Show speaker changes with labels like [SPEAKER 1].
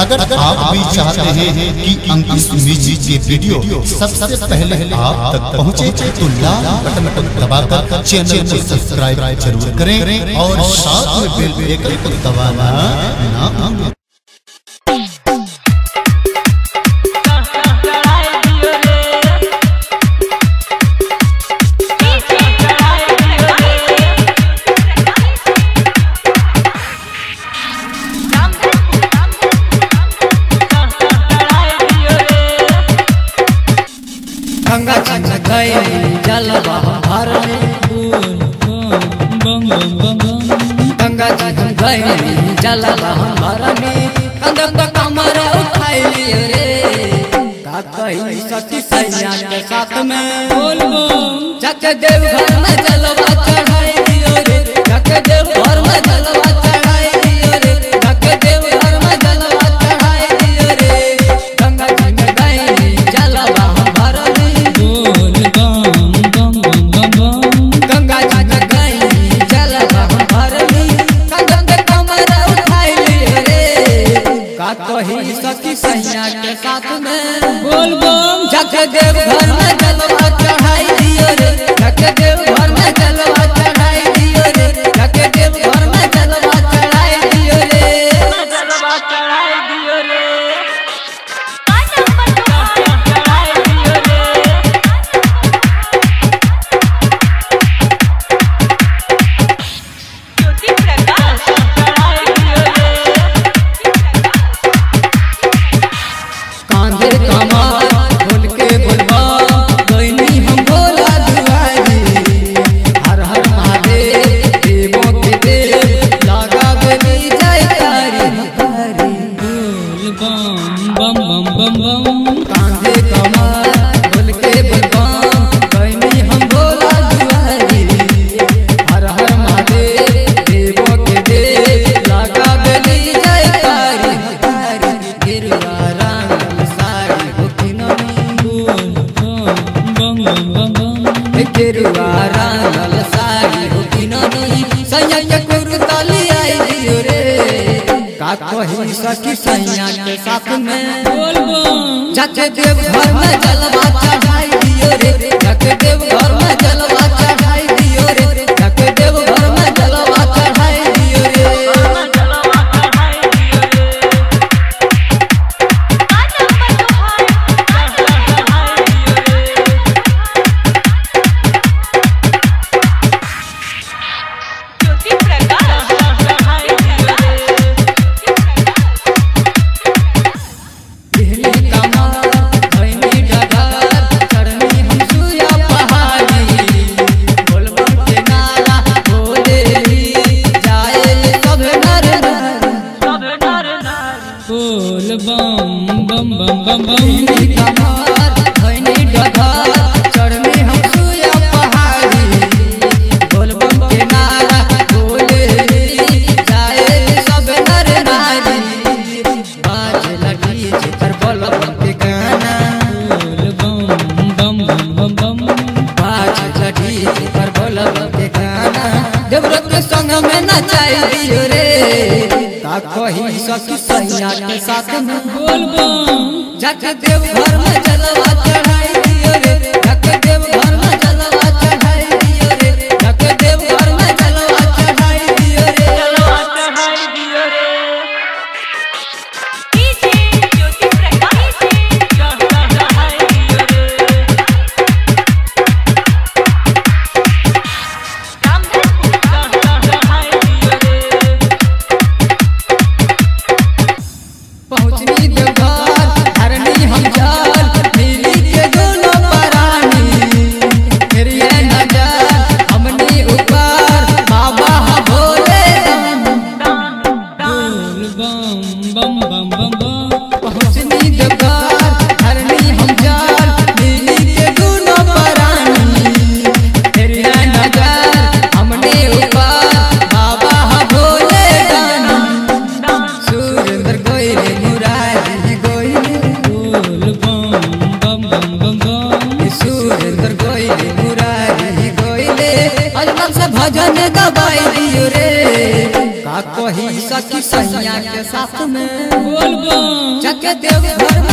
[SPEAKER 1] अगर आप भी चाहते हैं कि अंकुश म्यूजिक के वीडियो सबसे पहले आप तक पहुंचे तो लाल बटन को दबाकर चैनल को सब्सक्राइब जरूर करें और साथ में बेल आइकन को दबाना ना भूलें।
[SPEAKER 2] गंगा जी गए जलवा भर गंगा जी गए जलवा भर कंद कमर उठाई लियो रे का कही सती सैया के साथ में बोल जग देव घर में जलवा चढ़ाई दियो रे जग देव घर में जलवा चढ़ाई दियो रे जग देव घर में जलवा चढ़ाई दियो रे गंगा जी गए जलवा भर कही सखी सैया के साथ में बोल जग देव घर में जलवा चढ़ाई दियो रे जग देव घर में जलवा चढ़ाई दियो रे जग देव घर में जलवा चढ़ाई दियो रे जलवा चढ़ाई दियो रे गेरुआ रंगल साड़ी हो किननी सैया के कुर्ता ले आई दियो रे का कही सखी सैया के साथ में बोल जग देव घर में जलवा चढ़ाई दियो रे जग देव घर में जलवा चढ़ाई दियो रे जग देव घर में जलवा चढ़ाई दियो रे संग में नचाई दियो रे का कही सखी सैया के साथ में बोल जग देव घर में जलवा चढ़ाई दियो रे जग देव घर में जलवा चढ़ाई दियो रे जग देव घर में जलवा चढ़ाई दियो रे जलवा चढ़ाई दियो रे पहुँचनी देवघर हरनी हम जाल मिली के दोनों परानी फिर ये नजर हमनी ऊपर बाबा भोले पहुँचनी देवघर हरनी हम जाल मिली के दोनों परानी फिर ये नजर हमनी ऊपर बाबा भोले सुरेंद्र गोइले सुरेंद्र गोइले मुरारी गोइले अजमल से भजन गवाई दियो रे का कही सखी सैया के साथ में बोल जाके देव घर